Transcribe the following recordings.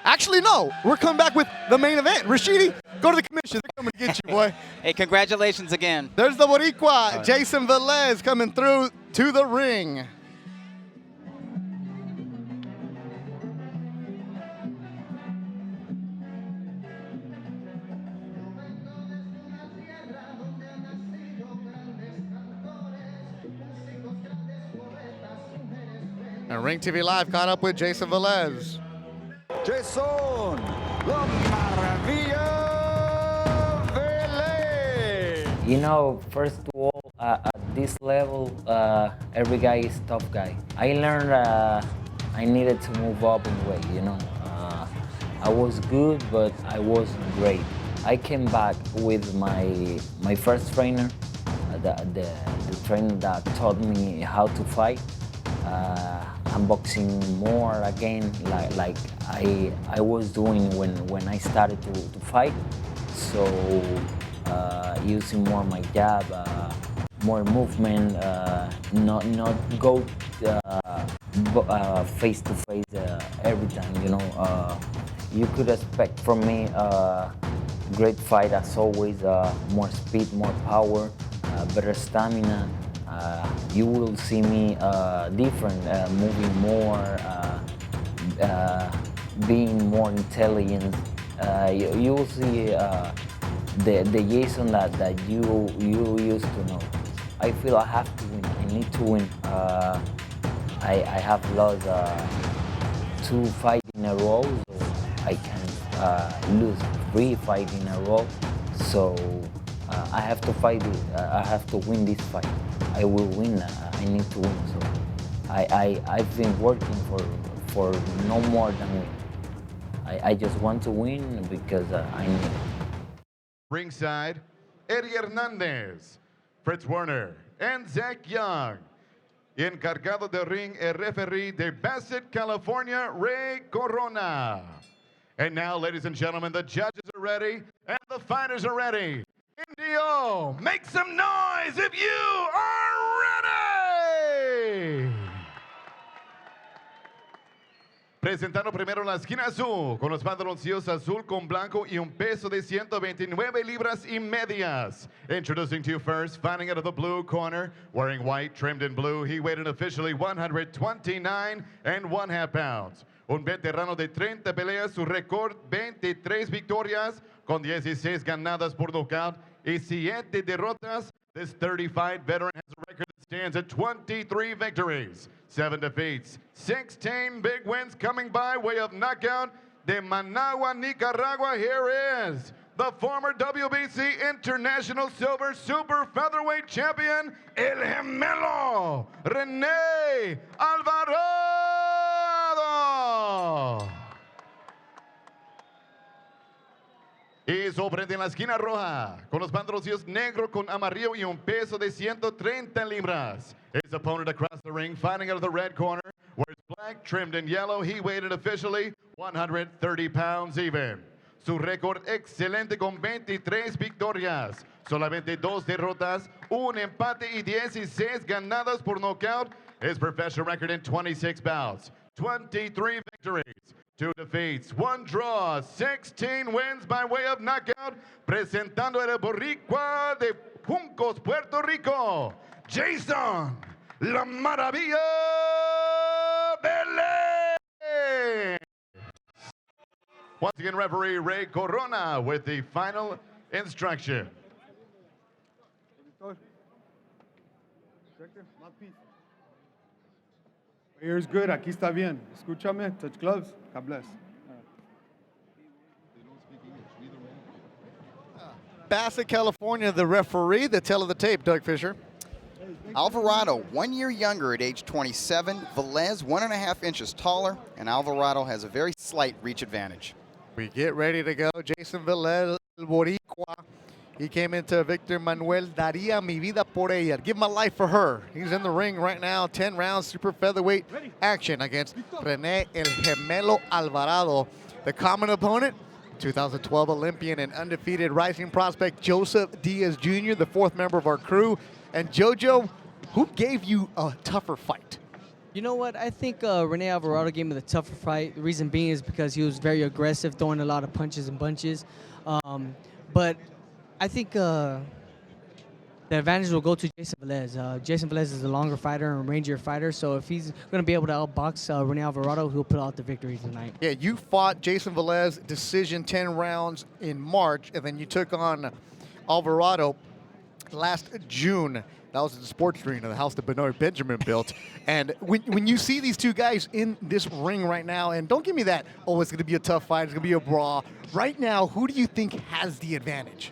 Actually, no. We're coming back with the main event. Rashidi, go to the commission. They're coming to get you, boy. Hey, congratulations again. There's the Boricua, Jayson Velez, coming through to the ring. And Ring TV Live caught up with Jayson Velez. Jayson, La Maravilla Velez. You know, first of all, at this level, every guy is tough guy. I learned I needed to move up in weight, you know. I was good, but I wasn't great. I came back with my first trainer, the trainer that taught me how to fight. I'm boxing more again, like I was doing when I started to fight. So using more my jab, more movement, not go face to face every time. You know, you could expect from me great fight as always, more speed, more power, better stamina. You will see me different, moving more, being more intelligent. You will see the Jayson that you used to know. I feel I have to win. I need to win. I have lost 2 fights in a row, so I can lose 3 fights in a row. So I have to fight it. I have to win this fight. I will win. I need to win. So I've been working for no more than win. I just want to win because I need it. Ringside, Eddie Hernandez, Fritz Werner, and Zach Young. Encargado de ring, el referee de Bassett, California, Ray Corona. And now, ladies and gentlemen, the judges are ready and the fighters are ready. Indio, make some noise if you are ready! Presentando primero la esquina azul, con los pantaloncillos azul con blanco y un peso de 129 libras y medias. Introducing to you first, fighting out of the blue corner, wearing white, trimmed in blue, he weighed in officially 129 and 1/2 pounds. Un veterano de 30 peleas, su récord 23 victorias, con 16 ganadas por nocaut y 7 derrotas. This 35 veteran has a record that stands at 23 victories, 7 defeats, 16 big wins coming by way of knockout. De Managua, Nicaragua, here is the former WBC International Silver Super Featherweight Champion, El Gemelo, Rene Alvarado. Y sorprende en la esquina roja, con los pantaloncillos negro con amarillo y un peso de 130 libras. His opponent across the ring, fighting out of the red corner, wears black, trimmed in yellow. He weighed in officially 130 pounds even. Su récord excelente con 23 victorias, solamente 2 derrotas, un empate y 16 ganadas por nocaut. His professional record in 26 bouts, 23 victories, 2 defeats, 1 draw, 16 wins by way of knockout. Presentando el Boricua de Juncos, Puerto Rico, Jayson, La Maravilla Velez. Once again, referee Ray Corona with the final instruction. Ears good, aquí está bien. Escúchame, touch gloves. God bless. Bassett, California, the referee, the tell of the tape, Doug Fisher. Alvarado, 1 year younger at age 27. Velez, 1.5 inches taller, and Alvarado has a very slight reach advantage. We get ready to go. Jayson Velez, el Boricua. He came into Victor Manuel, daría mi vida por ella. Give my life for her. He's in the ring right now, 10 rounds, super featherweight action against Rene El Gemelo Alvarado. The common opponent, 2012 Olympian and undefeated rising prospect Joseph Diaz Jr., the 4th member of our crew. And Jojo, who gave you a tougher fight? You know what? I think Rene Alvarado gave me the tougher fight. The reason being is because he was very aggressive, throwing a lot of punches and bunches. But I think the advantage will go to Jayson Velez. Jayson Velez is a longer fighter and a rangier fighter, so if he's going to be able to outbox Rene Alvarado, he'll pull out the victory tonight. Yeah, you fought Jayson Velez decision 10 rounds in March, and then you took on Alvarado last June. That was at the sports arena, the house that Benoit Benjamin built. And when you see these two guys in this ring right now, and don't give me that, oh, it's going to be a tough fight, it's going to be a brawl. Right now, who do you think has the advantage?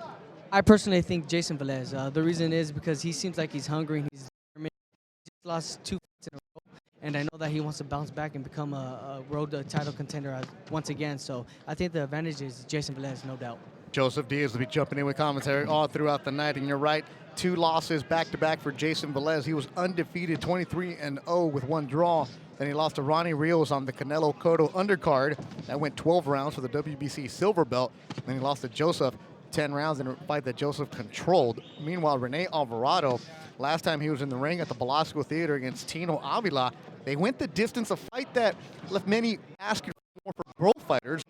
I personally think Jayson Velez. The reason is because he seems like he's hungry. He's determined. He just lost 2 fights in a row, and I know that he wants to bounce back and become a road title contender once again. So I think the advantage is Jayson Velez, no doubt. Joseph Diaz will be jumping in with commentary all throughout the night, and you're right, 2 losses back-to-back for Jayson Velez. He was undefeated, 23-0 with 1 draw. Then he lost to Ronnie Rios on the Canelo Cotto undercard. That went 12 rounds for the WBC silver belt. Then he lost to Joseph 10 rounds in a fight that Joseph controlled. Meanwhile, Rene Alvarado, last time he was in the ring at the Belasco Theater against Tino Avila, they went the distance, a fight that left many asking more for growth fighters,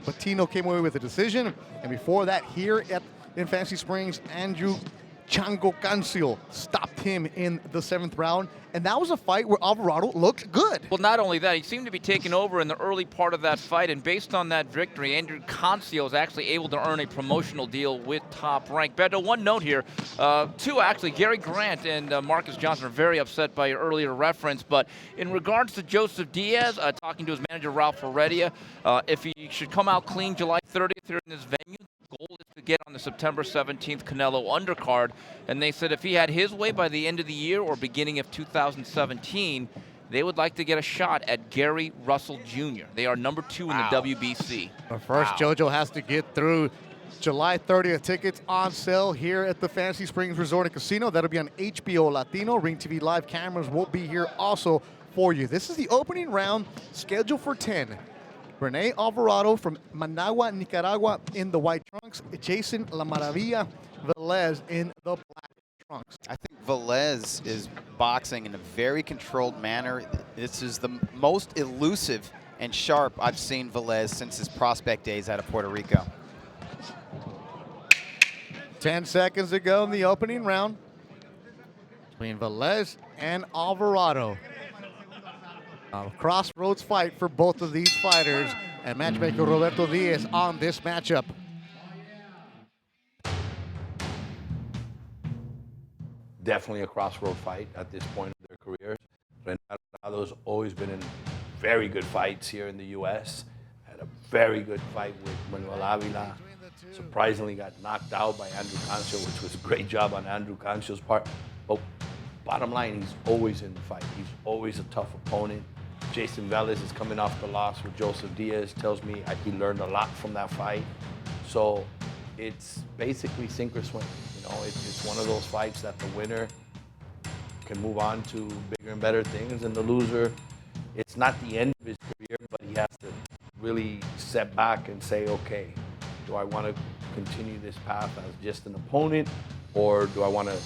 but Tino came away with a decision. And before that, here in Fancy Springs, Andrew Chango Cancio stopped him in the 7th round. And that was a fight where Alvarado looked good. Well, not only that, he seemed to be taking over in the early part of that fight, and based on that victory, Andrew Cancio is actually able to earn a promotional deal with Top Rank. Beto, one note here, 2 actually, Gary Grant and Marcus Johnson are very upset by your earlier reference, but in regards to Joseph Diaz, talking to his manager Ralph Heredia, if he should come out clean July 30th here in this venue, goal is to get on the September 17th Canelo undercard, and they said if he had his way by the end of the year or beginning of 2017, they would like to get a shot at Gary Russell Jr. They are number 2 in the WBC. But first, JoJo has to get through July 30th. Tickets on sale here at the Fancy Springs Resort and Casino. That'll be on HBO Latino. Ring TV Live cameras will be here also for you. This is the opening round, scheduled for 10. Rene Alvarado from Managua, Nicaragua in the white trunks. Jayson La Maravilla Velez in the black trunks. I think Velez is boxing in a very controlled manner. This is the most elusive and sharp I've seen Velez since his prospect days out of Puerto Rico. 10 seconds to go in the opening round between Velez and Alvarado. A crossroads fight for both of these fighters, and matchmaker Roberto Diaz on this matchup. Definitely a crossroad fight at this point of their careers. Rene Alvarado's always been in very good fights here in the U.S. Had a very good fight with Manuel Avila. Surprisingly got knocked out by Andrew Cancio, which was a great job on Andrew Cancio's part. But bottom line, he's always in the fight. He's always a tough opponent. Jayson Velez is coming off the loss with Joseph Diaz. Tells me he learned a lot from that fight. So it's basically sink or swim. You know, it's one of those fights that the winner can move on to bigger and better things, and the loser, it's not the end of his career, but he has to really step back and say, okay, do I want to continue this path as just an opponent, or do I want to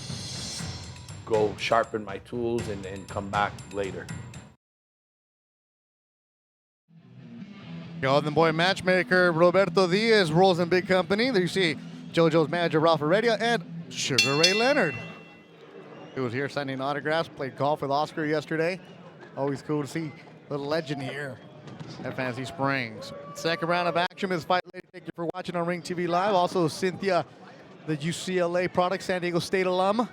go sharpen my tools and come back later? Golden Boy matchmaker Roberto Diaz rolls in big company. There you see JoJo's manager Ralph Heredia and Sugar Ray Leonard, who was here signing autographs, played golf with Oscar yesterday. Always cool to see the legend here at Fancy Springs. Second round of action is Fight Lady. Thank you for watching on Ring TV Live. Also Cynthia, the UCLA product, San Diego State alum,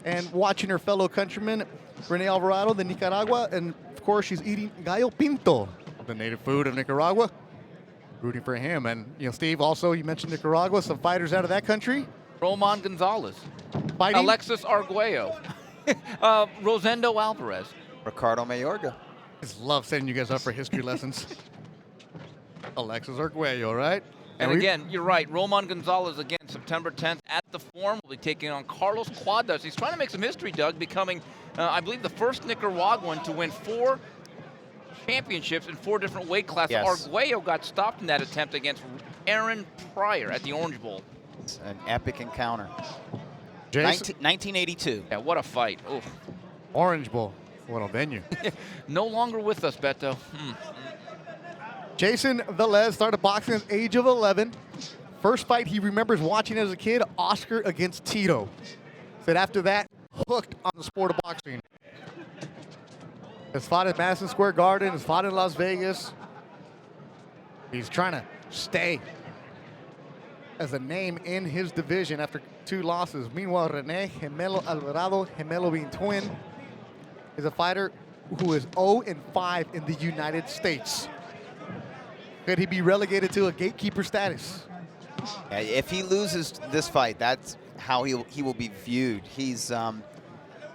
and watching her fellow countryman Rene Alvarado, the Nicaragua, and of course she's eating gallo pinto, the native food of Nicaragua. Rooting for him. And you know, Steve, also you mentioned Nicaragua, some fighters out of that country. Roman Gonzalez, Fighting. Alexis Arguello, Rosendo Alvarez. Ricardo Mayorga. Just love setting you guys up for history lessons. Alexis Arguello, right? And again, you're right. Roman Gonzalez, again, September 10th at the Forum, will be taking on Carlos Cuadras. He's trying to make some history, Doug, becoming, I believe, the first Nicaraguan to win 4 championships in 4 different weight classes. Yes. Arguello got stopped in that attempt against Aaron Pryor at the Orange Bowl. An epic encounter. Jayson, 1982. Yeah, what a fight. Oof. Orange Bowl. What a venue. No longer with us, Beto. Jayson Velez started boxing at the age of 11. First fight he remembers watching as a kid, Oscar against Tito. Said after that, hooked on the sport of boxing. Has fought at Madison Square Garden, has fought in Las Vegas. He's trying to stay as a name in his division after 2 losses. Meanwhile, Rene, Gemelo Alvarado, Gemelo being twin, is a fighter who is 0-5 in the United States. Could he be relegated to a gatekeeper status? Yeah, if he loses this fight, that's how he will be viewed. He's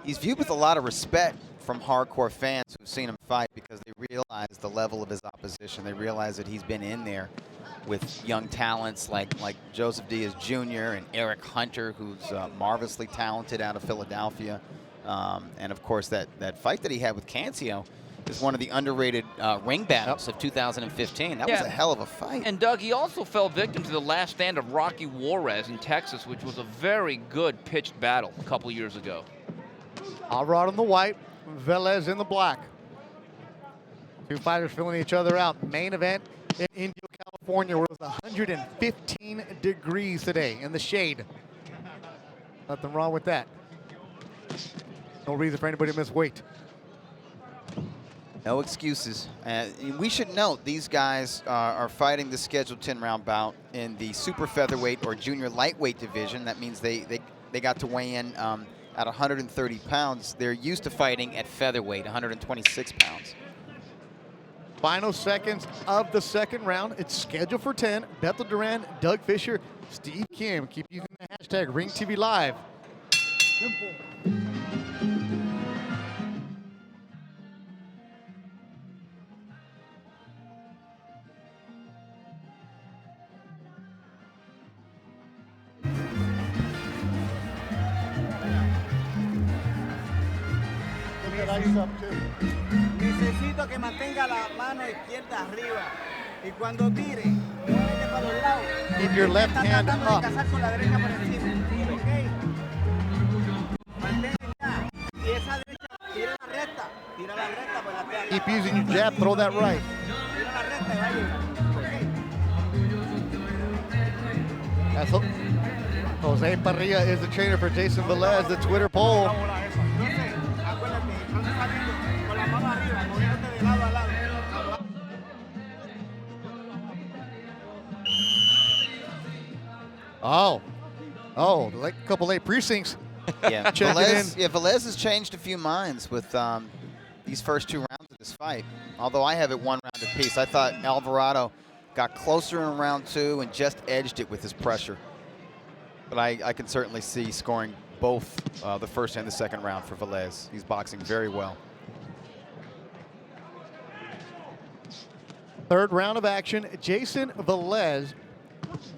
viewed with a lot of respect from hardcore fans who've seen him fight because they realize the level of his opposition. They realize that he's been in there with young talents like Joseph Diaz Jr. and Eric Hunter, who's marvelously talented out of Philadelphia. And of course, that fight that he had with Cancio is one of the underrated ring battles of 2015. That was a hell of a fight. And Doug, he also fell victim to the last stand of Rocky Juarez in Texas, which was a very good pitched battle a couple years ago. Alvarado in the white, Velez in the black. 2 fighters filling each other out. Main event in Indio, California, where it was 115 degrees today in the shade. Nothing wrong with that. No reason for anybody to miss weight. No excuses. We should note these guys are fighting the scheduled 10-round bout in the super featherweight or junior lightweight division. That means they got to weigh in at 130 pounds. They're used to fighting at featherweight, 126 pounds. Final seconds of the second round. It's scheduled for 10. Beto Duran, Doug Fisher, Steve Kim. Keep using the hashtag RingTVLive. Necesito que mantenga la mano izquierda arriba y cuando tire, muévete para los lados. Keep your left hand up. Cazar con la derecha por encima, ¿ok? Mantén ya. Y esa derecha, tira la recta, pues la pega. Keep using your jab, throw that right. Tira la recta y va a llegar, ¿ok? That's Jose Parrilla is the trainer for Jayson Velez, the Twitter poll. Oh, like a couple late precincts. Yeah, Velez has changed a few minds with these first 2 rounds of this fight. Although I have it 1 round apiece. I thought Alvarado got closer in round 2 and just edged it with his pressure. But I can certainly see scoring both the first and the second round for Velez. He's boxing very well. Third round of action. Jayson Velez,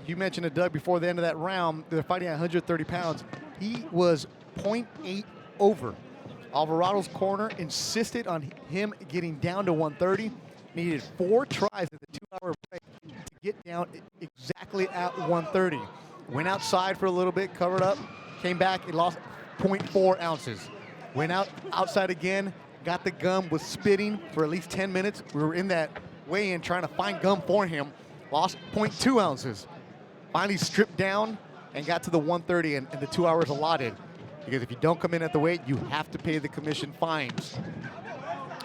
you mentioned it, Doug, before the end of that round. They're fighting at 130 pounds. He was 0.8 over. Alvarado's corner insisted on him getting down to 130. Needed 4 tries at the 2-hour break to get down exactly at 130. Went outside for a little bit, covered up, came back, and lost 0.4 ounces. Went outside again, got the gum, was spitting for at least 10 minutes. We were in that weigh-in trying to find gum for him, lost 0.2 ounces. Finally stripped down and got to the 130 and the 2 hours allotted. Because if you don't come in at the weight, you have to pay the commission fines.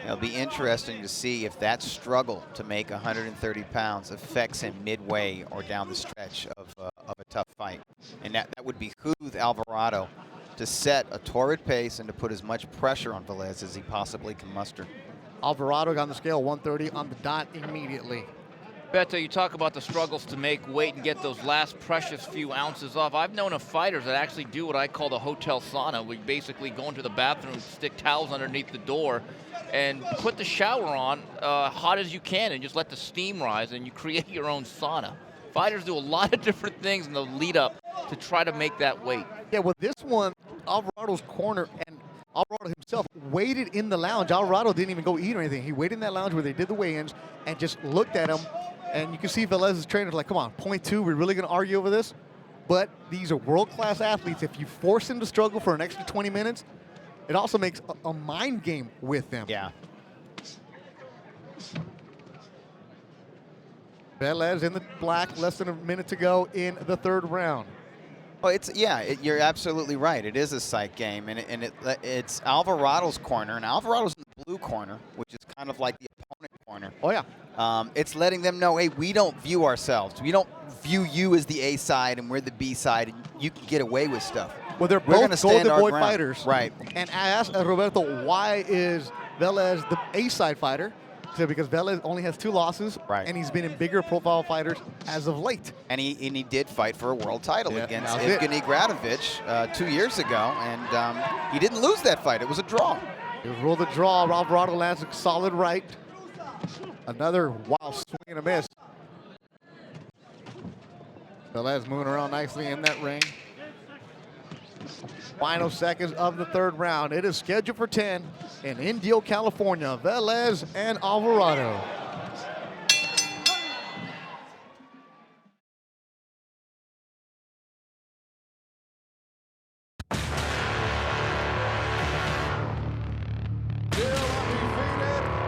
It'll be interesting to see if that struggle to make 130 pounds affects him midway or down the stretch of a tough fight. And that would behoove Alvarado to set a torrid pace and to put as much pressure on Velez as he possibly can muster. Alvarado got on the scale 130 on the dot immediately. Beto, you talk about the struggles to make weight and get those last precious few ounces off. I've known of fighters that actually do what I call the hotel sauna. We basically go into the bathroom, stick towels underneath the door, and put the shower on hot as you can and just let the steam rise, and you create your own sauna. Fighters do a lot of different things in the lead up to try to make that weight. Yeah, well, this one, Alvarado's corner, and Alvarado himself waited in the lounge. Alvarado didn't even go eat or anything. He waited in that lounge where they did the weigh-ins and just looked at him. And you can see Velez's trainers like, come on, 0.2, we're really going to argue over this? But these are world-class athletes. If you force them to struggle for an extra 20 minutes, it also makes a mind game with them. Yeah. Velez in the black, less than a minute to go in the third round. Well, you're absolutely right. It is a sight game, and it's Alvarado's corner, and Alvarado's in the blue corner, which is kind of like the opponent corner. Oh, yeah. It's letting them know, hey, we don't view ourselves. We don't view you as the A side, and we're the B side, and you can get away with stuff. Well, they're We're both stand Golden our Boy ground. fighters. Right. And I asked Roberto, why is Velez the A-side fighter? He said because Velez only has 2 losses, right, and he's been in bigger profile fighters as of late. And he did fight for a world title against that was Evgeny Gradovic 2 years ago, and he didn't lose that fight. It was a draw. It was ruled a draw. Alvarado lands a solid right. Another wild swing and a miss. Velez moving around nicely in that ring. Final seconds of the third round. It is scheduled for 10 in Indio, California. Velez and Alvarado.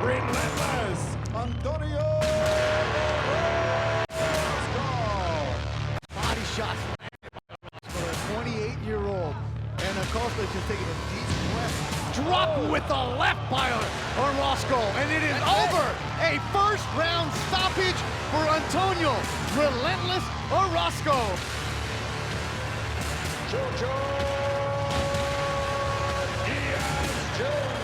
Relentless Antonio. Body shots for a 28-year-old. And Acosta just taking a deep breath. Drop with the left by Orozco. And it is over. A first-round stoppage for Antonio. Relentless Orozco. Jojo Diaz Jr.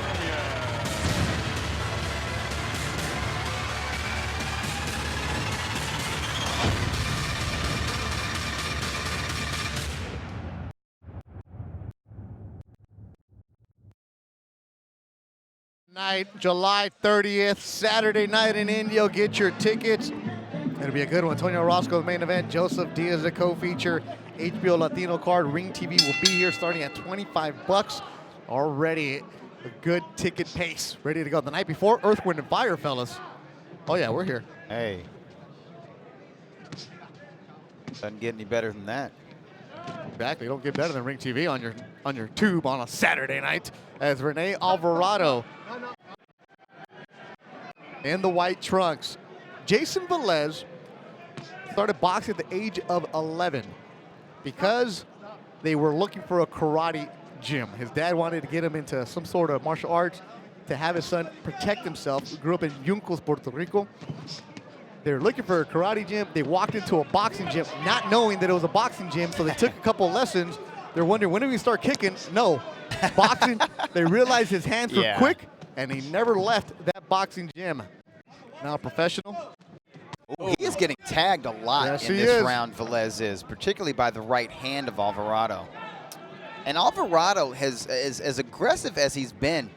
Night, July 30th, Saturday night in Indio. Get your tickets. It'll be a good one. Antonio Orozco, the main event. Joseph Diaz, the co-feature. HBO Latino card. Ring TV will be here starting at $25. Already a good ticket pace. Ready to go. The night before, Earth, Wind, and Fire, fellas. Oh, yeah, we're here. Hey. Doesn't get any better than that. Exactly. Don't get better than Ring TV on your tube on a Saturday night. As Rene Alvarado in the white trunks. Jayson Velez started boxing at the age of 11 because they were looking for a karate gym. His dad wanted to get him into some sort of martial arts to have his son protect himself. He grew up in Yuncos, Puerto Rico. They were looking for a karate gym. They walked into a boxing gym not knowing that it was a boxing gym, so they took a couple lessons. They're wondering, when do we start kicking? No. Boxing, they realized his hands were quick, and he never left that boxing gym. Now a professional. Ooh, he is getting tagged a lot in this round, Velez is, particularly by the right hand of Alvarado. And Alvarado has, as aggressive as he's been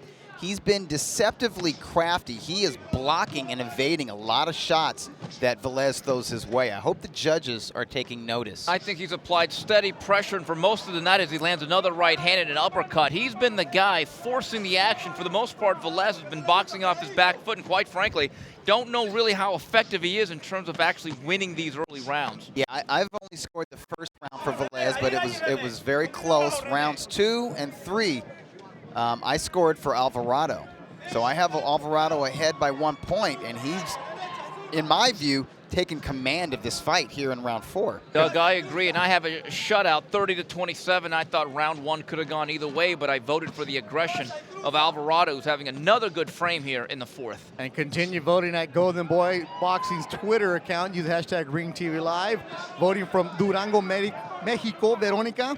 deceptively crafty. He is blocking and evading a lot of shots that Velez throws his way. I hope the judges are taking notice. I think he's applied steady pressure, and for most of the night as he lands another right hand and an uppercut, he's been the guy forcing the action. For the most part, Velez has been boxing off his back foot, and quite frankly, don't know really how effective he is in terms of actually winning these early rounds. Yeah, I've only scored the first round for Velez, but it was very close. Rounds 2 and 3. I scored for Alvarado. So I have Alvarado ahead by 1 point, and he's, in my view, taken command of this fight here in round 4. Doug, I agree, and I have a shutout, 30-27. I thought round 1 could have gone either way, but I voted for the aggression of Alvarado, who's having another good frame here in the 4th. And continue voting at Golden Boy Boxing's Twitter account. Use hashtag RingTVLive. Voting from Durango, Mexico, Veronica,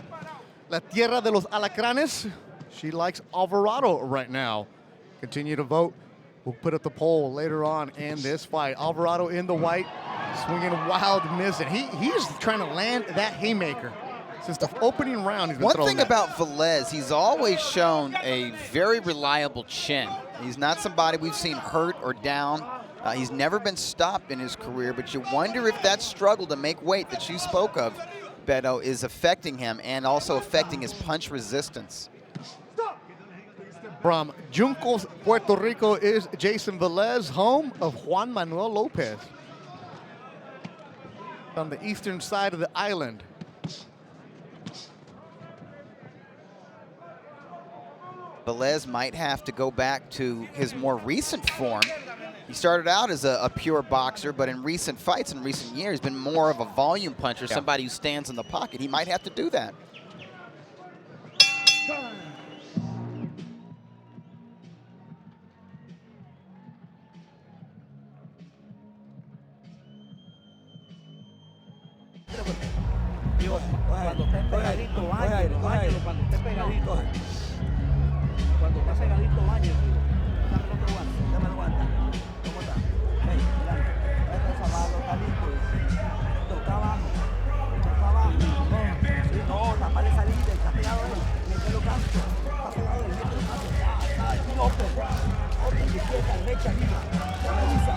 La Tierra de los Alacranes. She likes Alvarado right now. Continue to vote. We'll put up the poll later on in this fight. Alvarado in the white, swinging a wild miss. And he's trying to land that haymaker. Since the opening round, he's been One throwing thing that. about Velez, he's always shown a very reliable chin. He's not somebody we've seen hurt or down. He's never been stopped in his career, but you wonder if that struggle to make weight that you spoke of, Beto, is affecting him and also affecting his punch resistance. From Juncos, Puerto Rico is Jayson Velez, home of Juan Manuel Lopez. On the eastern side of the island. Velez might have to go back to his more recent form. He started out as a pure boxer, but in recent fights, in recent years, been more of a volume puncher, somebody who stands in the pocket. He might have to do that. Cuando esté pegadito, báñalo, cuando esté pegadito. Cuando está pegadito, báñalo. Dame el otro guante, dame el guante. ¿Cómo está? Ven, adelante. Este es abajo, está listo. Toca abajo. Toca abajo. Sí, no, tapar esa salida, está pegado ahí. Mételo canto. Está pegado ahí, mételo canto. Otro, izquierda, derecha, arriba. Revisa.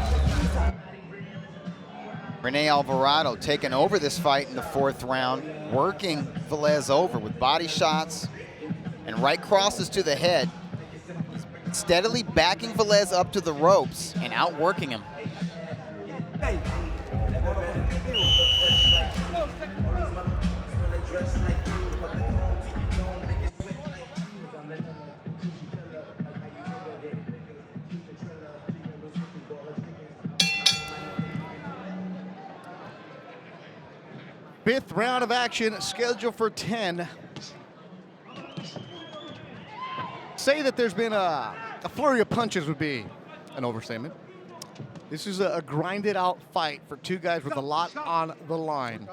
Rene Alvarado taking over this fight in the 4th round, working Velez over with body shots and right crosses to the head, steadily backing Velez up to the ropes and outworking him. Fifth round of action scheduled for 10. Say that there's been a flurry of punches would be an overstatement. This is a grinded out fight for two guys with a lot on the line.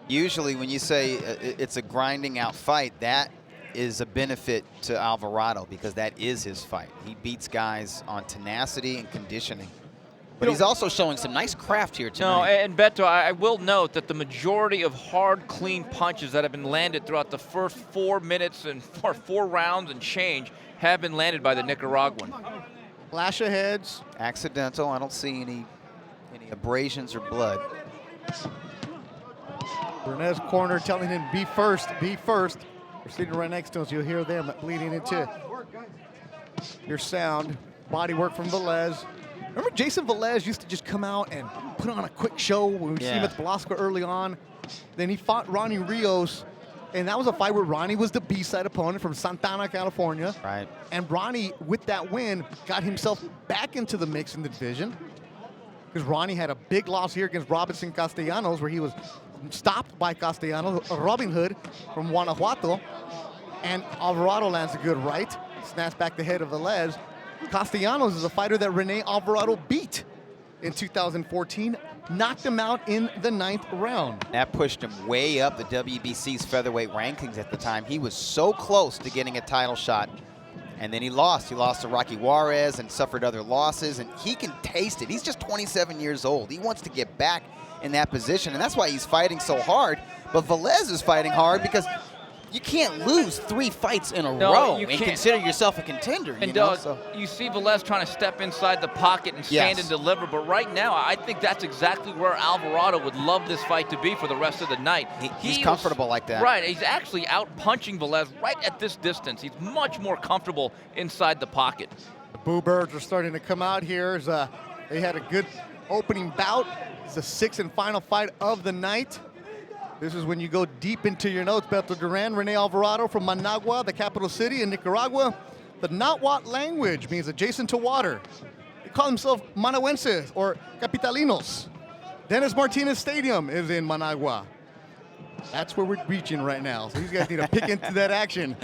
Usually when you say it's a grinding out fight, that is a benefit to Alvarado because that is his fight. He beats guys on tenacity and conditioning. But he's also showing some nice craft here tonight. No, and Beto, I will note that the majority of hard, clean punches that have been landed throughout the first 4 minutes and 4 rounds and change have been landed by the Nicaraguan. Flash of heads. Accidental. I don't see any abrasions or blood. Rene's corner telling him, be first, be first. We're sitting right next to us. You'll hear them bleeding into your sound. Body work from Velez. Remember Jayson Velez used to just come out and put on a quick show when we see him at the Velasco early on. Then he fought Ronnie Rios, and that was a fight where Ronnie was the B-side opponent from Santana, California. Right. And Ronnie, with that win, got himself back into the mix in the division because Ronnie had a big loss here against Robinson Castellanos where he was stopped by Castellanos, Robin Hood from Guanajuato, and Alvarado lands a good right, snaps back the head of Velez. Castellanos is a fighter that Rene Alvarado beat in 2014, knocked him out in the 9th round. That pushed him way up the WBC's featherweight rankings at the time. He was so close to getting a title shot, and then he lost. He lost to Rocky Juarez and suffered other losses, and he can taste it. He's just 27 years old. He wants to get back in that position, and that's why he's fighting so hard. But Velez is fighting hard because you can't lose 3 fights in a row and consider yourself a contender. And you see Velez trying to step inside the pocket and stand and deliver, but right now I think that's exactly where Alvarado would love this fight to be for the rest of the night. He's comfortable like that. Right, he's actually out punching Velez right at this distance. He's much more comfortable inside the pocket. The Boo Birds are starting to come out here. They had a good opening bout. It's the 6th and final fight of the night. This is when you go deep into your notes. Beto Duran, Rene Alvarado from Managua, the capital city in Nicaragua. The Nahuatl language means adjacent to water. They call themselves Manahuenses or Capitalinos. Dennis Martinez Stadium is in Managua. That's where we're reaching right now. So these guys need to pick into that action.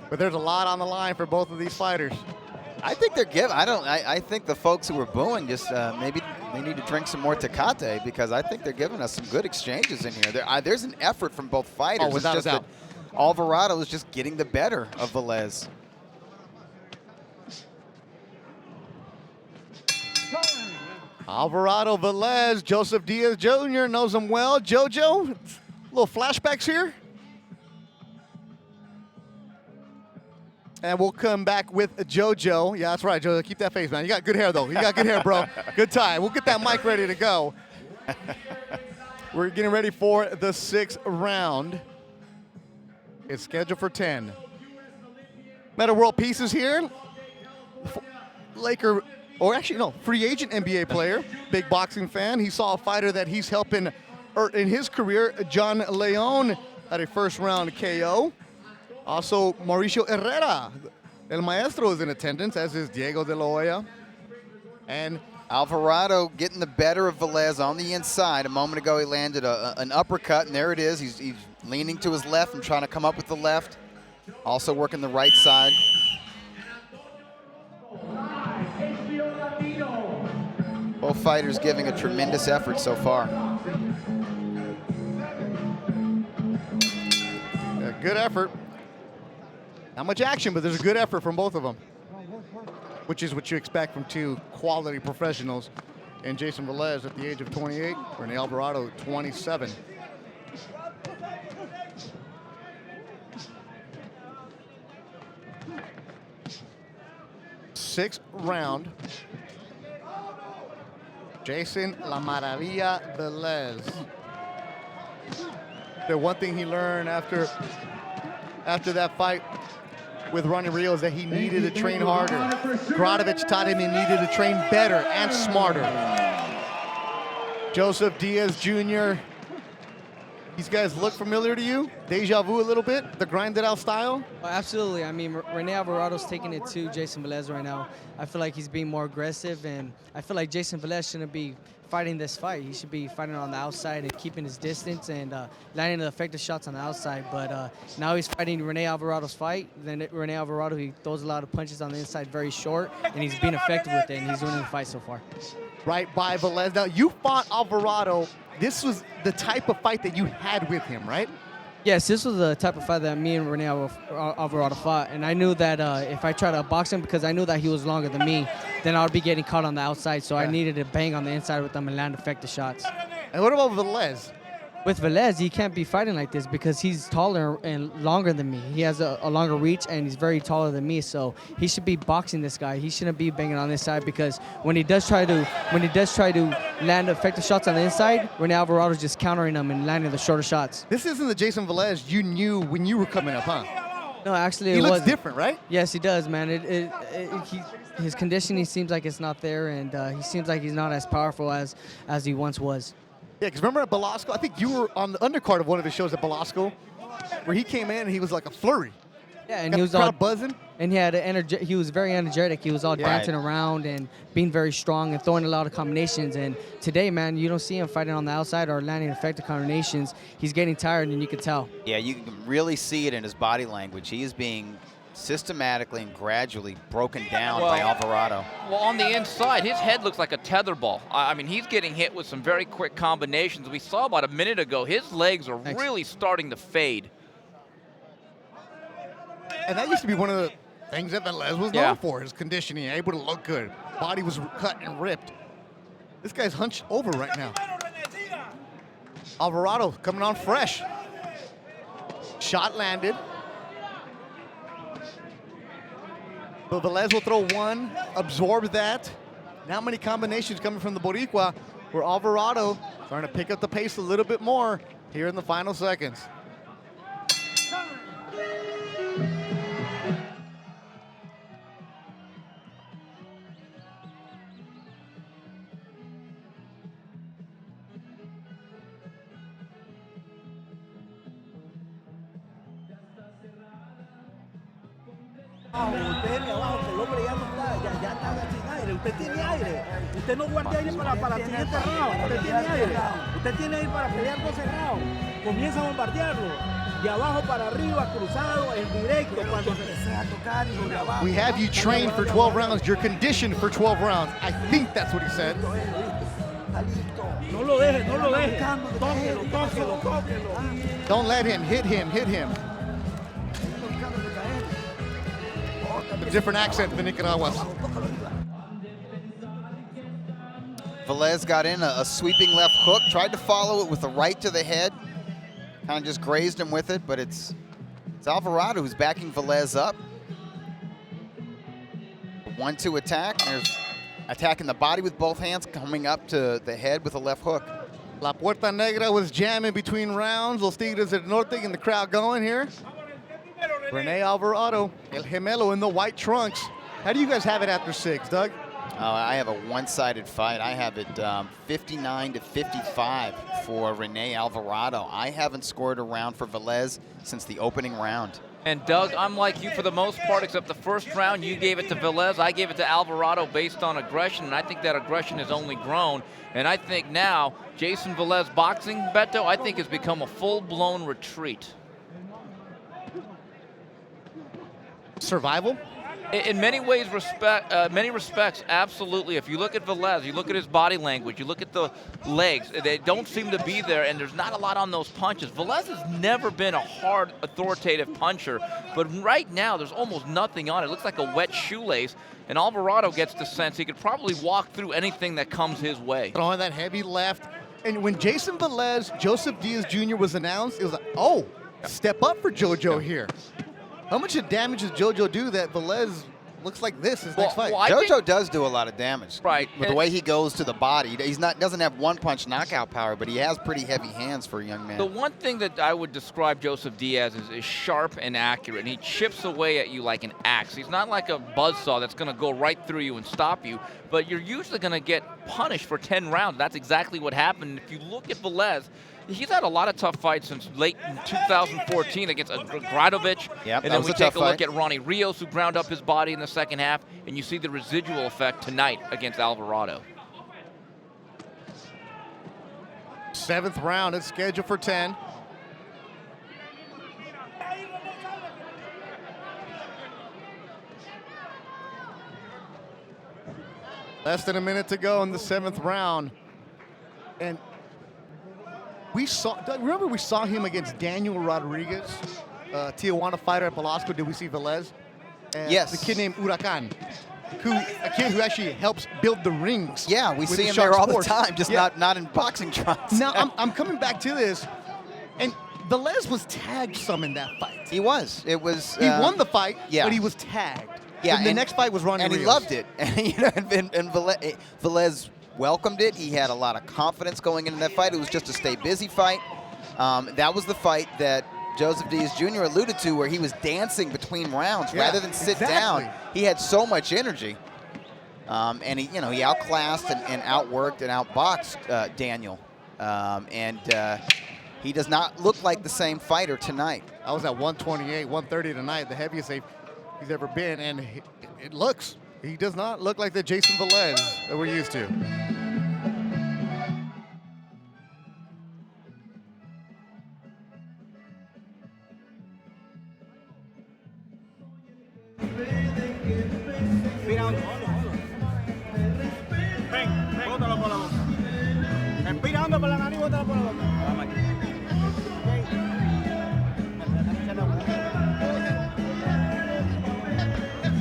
But there's a lot on the line for both of these fighters. I think they're giving. I think the folks who were booing just maybe they need to drink some more Tecate because I think they're giving us some good exchanges in here. There's an effort from both fighters. Oh, without it's just a doubt. that Alvarado is just getting the better of Velez. Alvarado, Velez, Joseph Diaz Jr. knows him well. JoJo, little flashbacks here. And we'll come back with JoJo. Yeah, that's right, JoJo. Keep that face, man. You got good hair, though. You got good hair, bro. Good tie. We'll get that mic ready to go. We're getting ready for the 6th round. It's scheduled for 10. Meta World Peace is here. Laker, or actually, no, free agent NBA player, big boxing fan. He saw a fighter that he's helping in his career. John Leon had a 1st round KO Also, Mauricio Herrera, El Maestro, is in attendance, as is Diego de la Hoya. And Alvarado getting the better of Velez on the inside. A moment ago, he landed an uppercut, and there it is. He's leaning to his left and trying to come up with the left. Also working the right side. Both fighters giving a tremendous effort so far. A good effort. Not much action, but there's a good effort from both of them, which is what you expect from two quality professionals. And Jayson Velez at the age of 28, Rene Alvarado 27. Sixth round. Jayson La Maravilla Velez. The one thing he learned after that fight with Ronnie Rio is that he needed to train harder. Gradovich taught him he needed to train better and smarter. Joseph Diaz Jr. These guys look familiar to you? Deja vu a little bit? The grinded out style? Oh, absolutely. I mean, Rene Alvarado's taking it to Jayson Velez right now. I feel like he's being more aggressive, and I feel like Jayson Velez shouldn't be fighting this fight. He should be fighting on the outside and keeping his distance and landing the effective shots on the outside. But now he's fighting Rene Alvarado's fight. Then Rene Alvarado, he throws a lot of punches on the inside very short, and he's being effective with it, and he's winning the fight so far. Right by Velez. Now, you fought Alvarado. This was the type of fight that you had with him, right? Yes, this was the type of fight that me and Rene Alvarado fought, and I knew that if I tried to box him, because I knew that he was longer than me, then I would be getting caught on the outside, so I needed to bang on the inside with him and land effective shots. And what about Velez? With Velez, he can't be fighting like this because he's taller and longer than me. He has a longer reach, and he's very taller than me, so he should be boxing this guy. He shouldn't be banging on this side, because when he does try to land effective shots on the inside, Rene Alvarado's just countering him and landing the shorter shots. This isn't the Jayson Velez you knew when you were coming up, huh? No, actually, he looks different, right? Yes, he does, man. His conditioning seems like it's not there, and he seems like he's not as powerful as he once was. Yeah, because remember at Belasco, I think you were on the undercard of one of his shows at Belasco, where he came in and he was like a flurry. Yeah, and Got he was the crowd all buzzing. And he was very energetic. He was all dancing around and being very strong and throwing a lot of combinations. And today, man, you don't see him fighting on the outside or landing effective combinations. He's getting tired, and you can tell. Yeah, you can really see it in his body language. He is being systematically and gradually broken down by Alvarado. Well, on the inside, his head looks like a tetherball. I mean, he's getting hit with some very quick combinations. We saw about a minute ago, his legs are really starting to fade. And that used to be one of the things that Velez was known for, his conditioning, able to look good. Body was cut and ripped. This guy's hunched over right now. Alvarado coming on fresh. Shot landed. But Velez will throw one, absorb that. Not many combinations coming from the Boricua, where Alvarado trying to pick up the pace a little bit more here in the final seconds. Usted de abajo, que el hombre ya no está, ya está sin aire. Usted tiene aire. Usted no guarda aire para el siguiente round. Usted tiene aire. Usted tiene aire para pelear 12 rounds. Comienza a bombardearlo. De abajo para arriba, cruzado, en directo. Cuando empecé a tocar y de abajo. We have you trained for 12 rounds. You're conditioned for 12 rounds. I think that's what he said. No lo deje, no lo deje. Tóquelo, tóquelo, tóquelo. Don't let him. Hit him. Hit him. A different accent than Nicaragua's. Velez got in a sweeping left hook, tried to follow it with a right to the head. Kind of just grazed him with it, but it's Alvarado who's backing Velez up. 1-2 attack. There's attacking the body with both hands, coming up to the head with a left hook. La Puerta Negra was jamming between rounds. Los Tigres del Norte getting the crowd going here. Rene Alvarado, El Gemelo in the white trunks. How do you guys have it after 6, Doug? I have a one-sided fight. I have it 59-55 for Rene Alvarado. I haven't scored a round for Velez since the opening round. And Doug, I'm like you for the most part, except the first round you gave it to Velez, I gave it to Alvarado based on aggression, and I think that aggression has only grown. And I think now, Jayson Velez boxing, Beto, I think has become a full-blown retreat. Survival? In many ways, many respects, absolutely. If you look at Velez, you look at his body language, you look at the legs, they don't seem to be there, and there's not a lot on those punches. Velez has never been a hard, authoritative puncher, but right now there's almost nothing on it. It looks like a wet shoelace, and Alvarado gets the sense he could probably walk through anything that comes his way. Throwing that heavy left. And when Jayson Velez, Joseph Diaz Jr. was announced, it was like, oh, step up for JoJo here. How much damage does JoJo do that Velez looks like this his next fight? JoJo does do a lot of damage. Right. With the way he goes to the body. Doesn't have one-punch knockout power, but he has pretty heavy hands for a young man. The one thing that I would describe Joseph Diaz is sharp and accurate, and he chips away at you like an axe. He's not like a buzzsaw that's going to go right through you and stop you, but you're usually going to get punished for 10 rounds. That's exactly what happened. If you look at Velez, he's had a lot of tough fights since late 2014 against Gradovic. Yep, and then we take a look at Ronnie Rios, who ground up his body in the second half, and you see the residual effect tonight against Alvarado. 7th round is scheduled for 10. Less than a minute to go in the 7th round. And we saw, remember we saw him against Daniel Rodriguez, Tijuana fighter at Velasco. Did we see Velez? And yes. The kid named Huracan, a kid who actually helps build the rings. Yeah, we with see the him Shark there all Sports. the time, just not in boxing trunks. Now, I'm coming back to this, and Velez was tagged some in that fight. He was. It was. He won the fight, yeah. but he was tagged. Yeah, and the next fight was Ronnie and Rios. he loved it. And Velez welcomed it. He had a lot of confidence going into that fight. It was just a stay busy fight. That was the fight that Joseph Diaz Jr. alluded to, where he was dancing between rounds rather than sit down. He had so much energy, and he outclassed and outworked and outboxed Daniel, he does not look like the same fighter tonight. I was at 128, 130 tonight, the heaviest he's ever been, and he does not look like the Jayson Velez that we're used to. Respirando por la nariz, bótalo por la boca.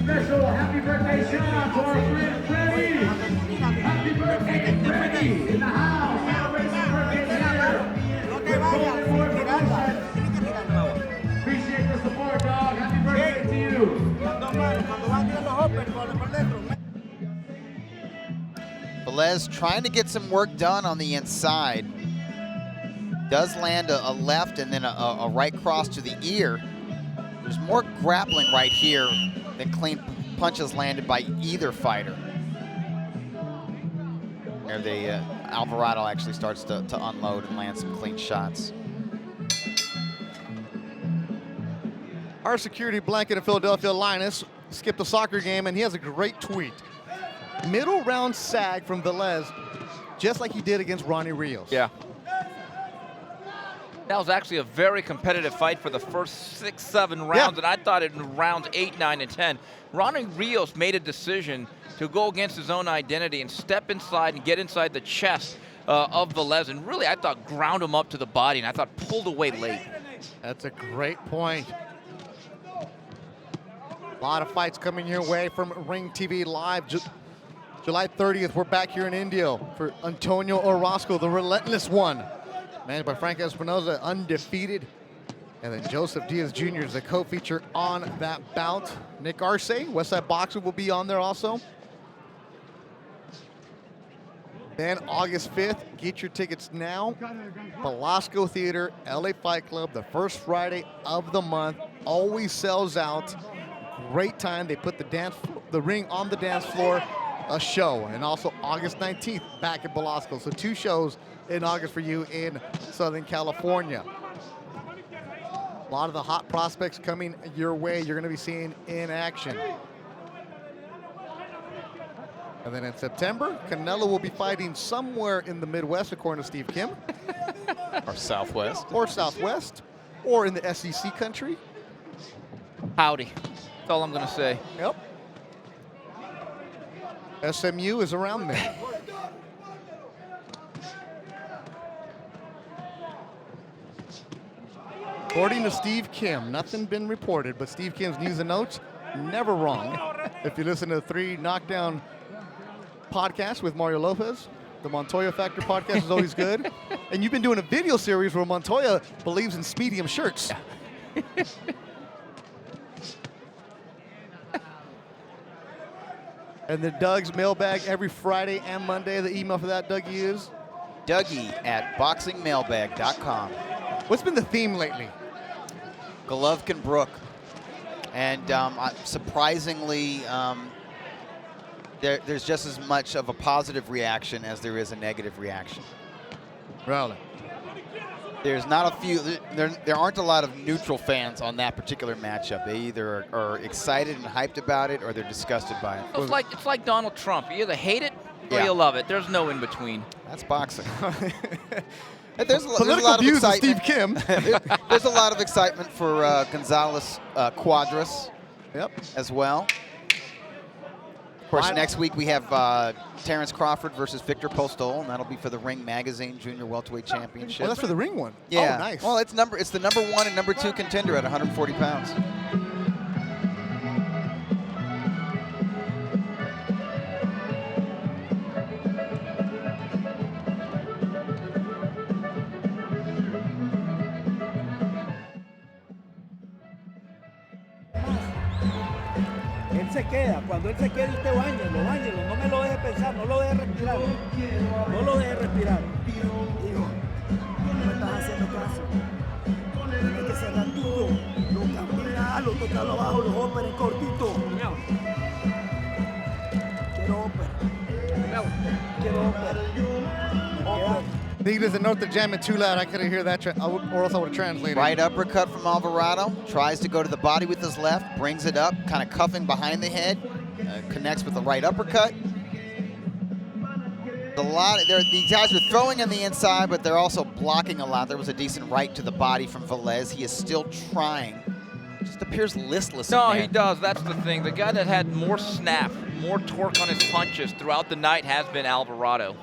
Special happy birthday shout to our friend Freddie. Happy birthday, Freddie, in the house. Celebrating birthday here. Appreciate the support, dog. Happy birthday to you. Velez trying to get some work done on the inside. Does land a left and then a right cross to the ear. There's more grappling right here than clean punches landed by either fighter. There Alvarado actually starts to unload and land some clean shots. Our security blanket in Philadelphia, Linus, skipped a soccer game, and he has a great tweet. Middle round sag from Velez, just like he did against Ronnie Rios. Yeah. That was actually a very competitive fight for the first 6, 7 rounds, and I thought in rounds 8, 9, and 10, Ronnie Rios made a decision to go against his own identity and step inside and get inside the chest of Velez, and really, I thought, ground him up to the body, and I thought pulled away late. That's a great point. A lot of fights coming your way from Ring TV Live. July 30th, we're back here in Indio for Antonio Orozco, the relentless one. Managed by Frank Espinoza, undefeated. And then Joseph Diaz Jr. is the co-feature on that bout. Nick Arce, Westside Boxing, will be on there also. Then August 5th, get your tickets now. Velasco Theater, LA Fight Club, the first Friday of the month. Always sells out. Great time. They put the ring on the dance floor, a show. And also August 19th, back at Velasco. So 2 shows in August for you in Southern California. A lot of the hot prospects coming your way, you're going to be seeing in action. And then in September, Canelo will be fighting somewhere in the Midwest, according to Steve Kim. Or Southwest. Or Southwest. Or in the SEC country. Howdy. That's all I'm going to say. Yep. SMU is around there. According to Steve Kim, nothing been reported, but Steve Kim's news and notes, never wrong. If you listen to the 3 Knockdown podcast with Mario Lopez, the Montoya Factor podcast is always good. And you've been doing a video series where Montoya believes in Speedium shirts. And the Doug's mailbag every Friday and Monday. The email for that, Dougie, is? Dougie@boxingmailbag.com. What's been the theme lately? Golovkin Brook. And surprisingly, there's just as much of a positive reaction as there is a negative reaction. Really? There's not a few, there aren't a lot of neutral fans on that particular matchup. They either are excited and hyped about it or they're disgusted by it. It's like Donald Trump. You either hate it or you love it. There's no in between. That's boxing. There's a lot of views of excitement. Steve Kim. There's a lot of excitement for Gonzalez Cuadras as well. Of course, next week we have Terrence Crawford versus Victor Postol, and that'll be for the Ring Magazine Junior Welterweight Championship. Oh, that's for the Ring one. Yeah. Oh, nice. Well, it's the number 1 and number 2 contender at 140 pounds. Él se queda, cuando él se queda usted báñelo, no me lo deje pensar, no lo deje respirar, no lo deje respirar. Hijo, no me estás haciendo caso. Tienes que cerrar todo, lo caminalo, tocarlo abajo, los óperes cortitos. Quiero ópera. I think he doesn't know if they're jamming too loud. I couldn't hear that, or else I would have translated. Right uppercut from Alvarado. Tries to go to the body with his left, brings it up, kind of cuffing behind the head, connects with the right uppercut. These guys are throwing on the inside, but they're also blocking a lot. There was a decent right to the body from Velez. He is still trying. Just appears listless. No, he does. That's the thing. The guy that had more snap, more torque on his punches throughout the night has been Alvarado.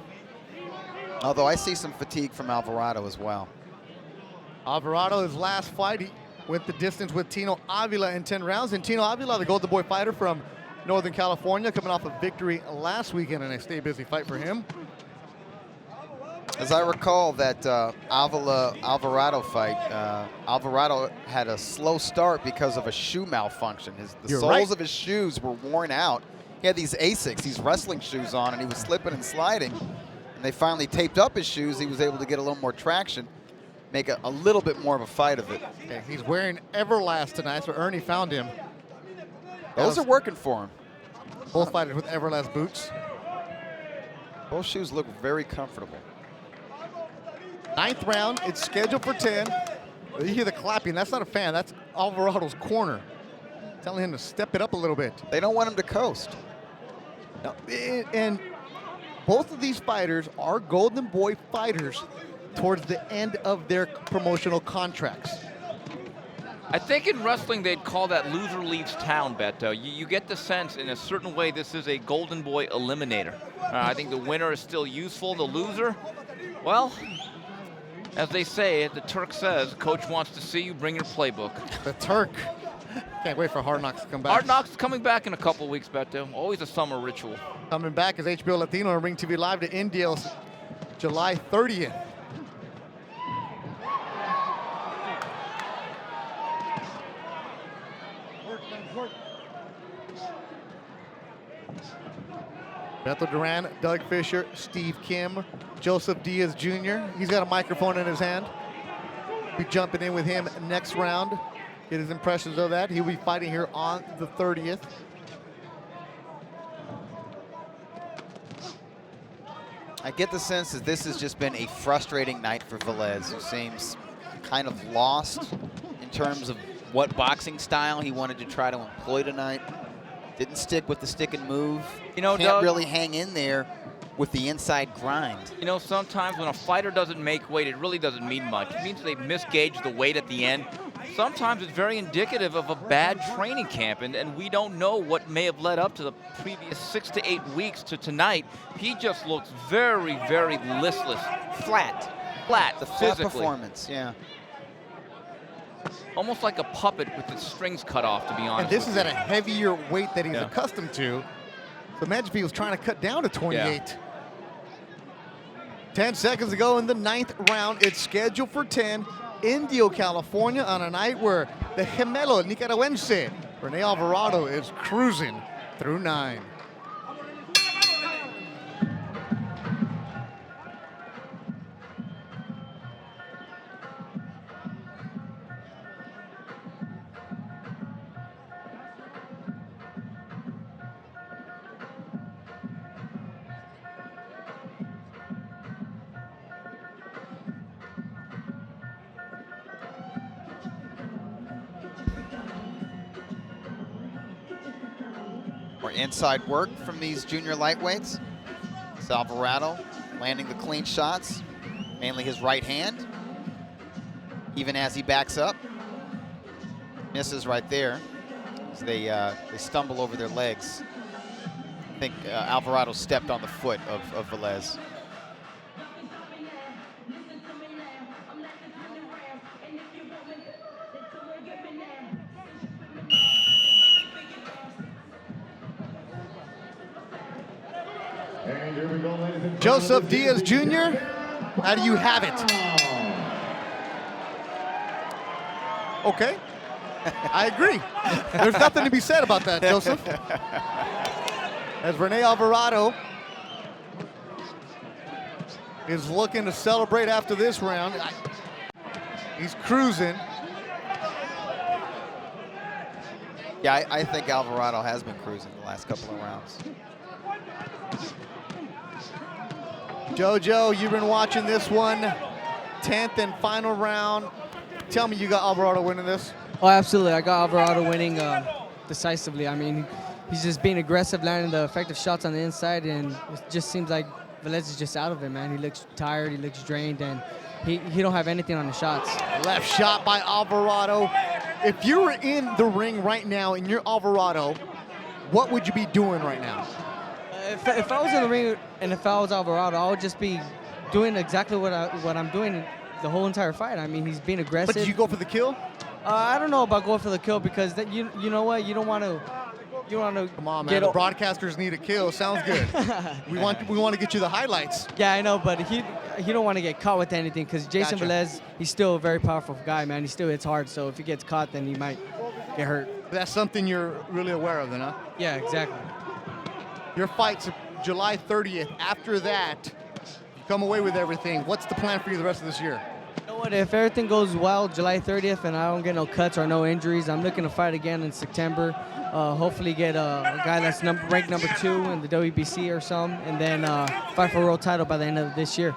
Although I see some fatigue from Alvarado as well. Alvarado, his last fight, he went the distance with Tino Avila in 10 rounds. And Tino Avila, the Golden Boy fighter from Northern California, coming off a victory last weekend in a stay busy fight for him. As I recall that Alvarado fight, Alvarado had a slow start because of a shoe malfunction. The soles of his shoes were worn out. He had these Asics, these wrestling shoes on, and he was slipping and sliding. And they finally taped up his shoes. He was able to get a little more traction, make a little bit more of a fight of it. Okay, he's wearing Everlast tonight, so Ernie found him. Those are working for him. Both fighters with Everlast boots. Both shoes look very comfortable. 9th round, it's scheduled for 10. You hear the clapping, that's not a fan, that's Alvarado's corner. Telling him to step it up a little bit. They don't want him to coast. No, and both of these fighters are Golden Boy fighters towards the end of their promotional contracts. I think in wrestling they'd call that loser leaves town, Beto. You get the sense in a certain way this is a Golden Boy eliminator. I think the winner is still useful. The loser, well, as they say, the Turk says, coach wants to see you, bring your playbook. The Turk. Can't wait for Hard Knocks to come back. Hard Knocks is coming back in a couple weeks, Beto. Always a summer ritual. Coming back is HBO Latino and Ring TV Live to India July 30th. Beto Duran, Doug Fisher, Steve Kim, Joseph Diaz Jr. He's got a microphone in his hand. Be jumping in with him next round. Get his impressions of that. He'll be fighting here on the 30th. I get the sense that this has just been a frustrating night for Velez, who seems kind of lost in terms of what boxing style he wanted to try to employ tonight. Didn't stick with the stick and move. You know, can't Doug, really hang in there with the inside grind. You know, sometimes when a fighter doesn't make weight, it really doesn't mean much. It means they misgauge the weight at the end. Sometimes it's very indicative of a bad training camp, and we don't know what may have led up to the previous 6 to 8 weeks to tonight. He just looks very, very listless. Flat, The flat physically. performance, yeah. Almost like a puppet with the strings cut off, to be honest. And this with is you. at a heavier weight that he's Yeah. accustomed to. So imagine if he was trying to cut down to 28. 10 seconds to go in the 9th round. It's scheduled for 10. Indio, California, on a night where the gemelo Nicaragüense, Rene Alvarado, is cruising through 9. More inside work from these junior lightweights. It's Alvarado landing the clean shots, mainly his right hand, even as he backs up. Misses right there as they stumble over their legs. I think Alvarado stepped on the foot of Velez. Joseph Diaz Jr., how do you have it? Okay, I agree. There's nothing to be said about that, Joseph. As Rene Alvarado is looking to celebrate after this round. He's cruising. Yeah, I think Alvarado has been cruising the last couple of rounds. Jojo, you've been watching this one, 10th and final round. Tell me you got Alvarado winning this. Oh, absolutely. I got Alvarado winning decisively. I mean, he's just being aggressive, landing the effective shots on the inside, and it just seems like Velez is just out of it, man. He looks tired, he looks drained, and he don't have anything on the shots. Left shot by Alvarado. If you were in the ring right now and you're Alvarado, what would you be doing right now? If I was in the ring and if I was Alvarado, I would just be doing exactly what I'm doing the whole entire fight. I mean, he's being aggressive. But did you go for the kill? I don't know about going for the kill because you know what? You don't want to. Come on, man. The broadcasters need a kill. Sounds good. we want to get you the highlights. Yeah, I know, but he don't want to get caught with anything because Jayson Velez, he's still a very powerful guy, man. He still hits hard, so if he gets caught, then he might get hurt. That's something you're really aware of, then, huh? Yeah, exactly. Your fight's July 30th. After that, you come away with everything. What's the plan for you the rest of this year? You know what? If everything goes well, July 30th, and I don't get no cuts or no injuries, I'm looking to fight again in September. Hopefully get a guy that's ranked number 2 in the WBC or something, and then fight for a world title by the end of this year.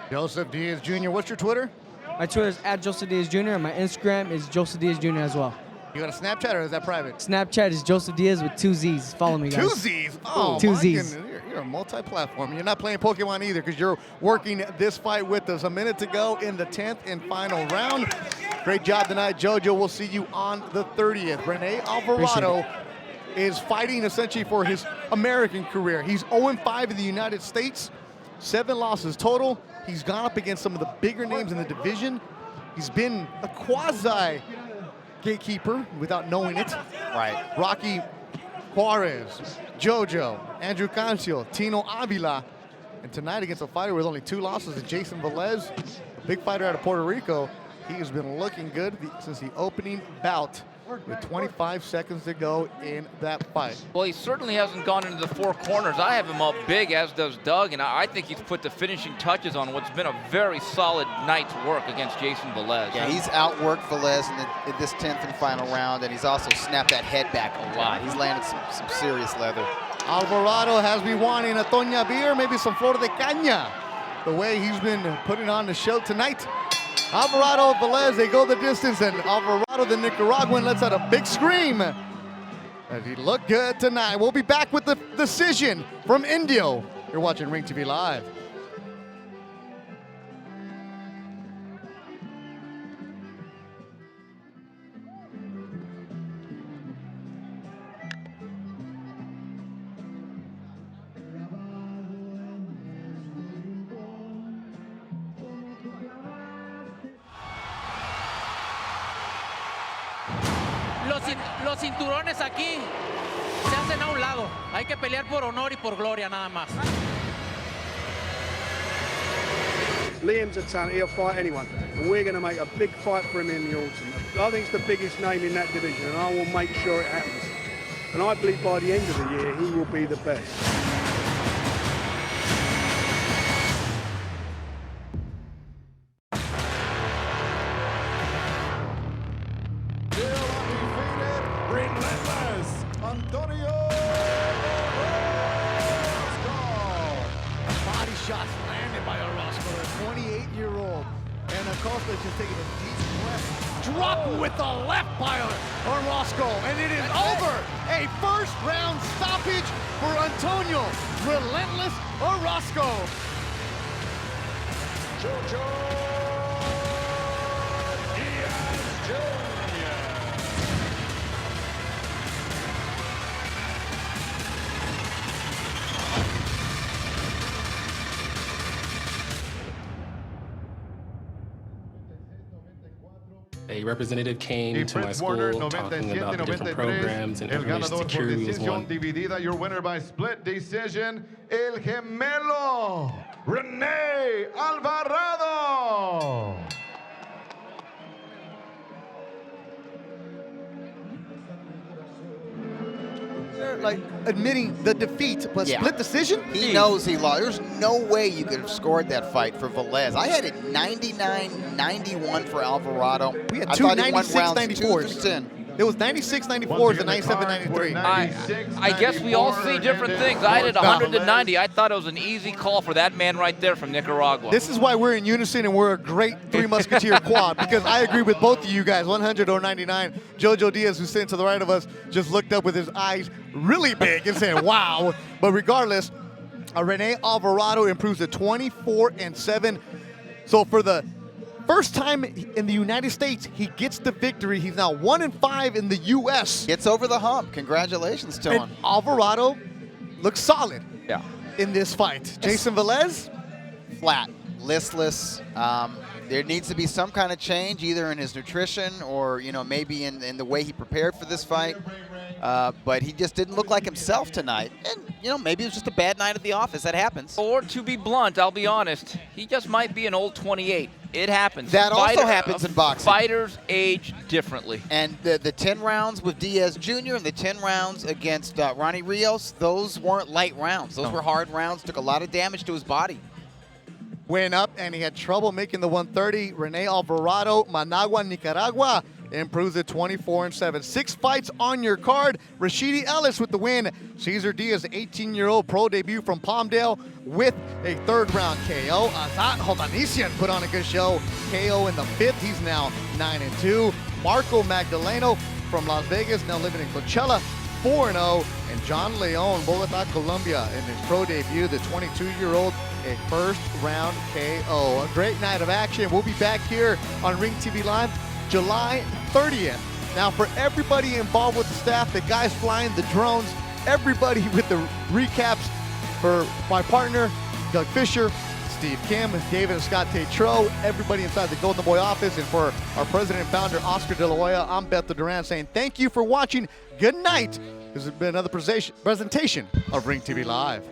Joseph Diaz Jr., what's your Twitter? My Twitter is @Joseph Diaz Jr., and my Instagram is Joseph Diaz Jr. as well. You got a Snapchat or is that private? Snapchat is Joseph Diaz with 2 Z's. Follow me, guys. 2 Z's? Oh, 2 my Z's. goodness. You're a multi-platform. You're not playing Pokemon either because you're working this fight with us. A minute to go in the 10th and final round. Great job tonight, Jojo. We'll see you on the 30th. Rene Alvarado is fighting essentially for his American career. He's 0-5 in the United States, 7 losses total. He's gone up against some of the bigger names in the division. He's been a quasi gatekeeper without knowing it. Right. Rocky Juarez, Jojo, Andrew Cancio, Tino Avila, and tonight against a fighter with only 2 losses, Jayson Velez, a big fighter out of Puerto Rico. He has been looking good since the opening bout with 25 seconds to go in that fight. Well, he certainly hasn't gone into the 4 corners. I have him up big, as does Doug, and I think he's put the finishing touches on what's been a very solid night's work against Jayson Velez. Yeah, he's outworked Velez in this 10th and final round, and he's also snapped that head back a lot. He's landed some serious leather. Alvarado has me wanting a Toña beer, maybe some Flor de Caña, the way he's been putting on the show tonight. Alvarado, Velez, they go the distance, and Alvarado, the Nicaraguan, lets out a big scream. And he looked good tonight. We'll be back with the decision from Indio. You're watching Ring TV Live. Los cinturones aquí se hacen a un lado. Hay que pelear por honor y por gloria nada más. Liam's a talent, he'll fight anyone. And we're going to make a big fight for him in the autumn. I think it's the biggest name in that division, and I will make sure it happens. And I believe by the end of the year, he will be the best. Body shots landed by Orozco, the 28-year-old. And Acosta just taking a deep breath. Dropped with the left by Orozco. And it is over. A first-round stoppage for Antonio. Relentless Orozco. A representative came to my school talking about the different programs and information security was one. Dividida, your winner by split decision, El Gemelo, Rene Alvarado. They're like admitting the defeat, but Yeah. split decision? He knows he lost. There's no way you could have scored that fight for Velez. I had it 99-91 for Alvarado. We had I two thought he won 96 rounds 94s. 2 through 10. It was 96-94 and 97-93. I guess we all see different things. I did 190. I thought it was an easy call for that man right there from Nicaragua. This is why we're in unison and we're a great Three Musketeer quad, because I agree with both of you guys, 100 or 99. Jojo Diaz, who's sitting to the right of us, just looked up with his eyes really big and said, wow. But regardless, Rene Alvarado improves to 24-7. So for the first time in the United States, he gets the victory. He's now 1-5 in the U.S. Gets over the hump. Congratulations to him. Alvarado looks solid Yeah. in this fight. Jayson Velez? Flat, listless. There needs to be some kind of change, either in his nutrition or maybe in the way he prepared for this fight. But he just didn't look like himself tonight. And maybe it was just a bad night at the office. That happens. Or to be blunt, I'll be honest, he just might be an old 28. It happens. That also happens in boxing. Fighters age differently. And the 10 rounds with Diaz Jr. and the 10 rounds against Ronnie Rios, those weren't light rounds. Those were hard rounds, took a lot of damage to his body. Went up and he had trouble making the 130. Rene Alvarado, Managua, Nicaragua, improves to 24-7. 6 fights on your card. Rashidi Ellis with the win. Cesar Diaz, 18-year-old pro debut from Palmdale with a 3rd round KO. Azat Hodanesian put on a good show. KO in the 5th. He's now 9-2. Marco Magdaleno from Las Vegas, now living in Coachella, 4-0. And John Leon, Bogota, Colombia, in his pro debut, the 22-year-old, a 1st round KO. A great night of action. We'll be back here on Ring TV Live July 30th. Now, for everybody involved with the staff, the guys flying the drones, everybody with the recaps, for my partner, Doug Fisher, Steve Kim, David and Scott Tatro, everybody inside the Golden Boy office, and for our president and founder, Oscar De La Hoya, I'm Beto Duran saying thank you for watching. Good night. This has been another presentation of Ring TV Live.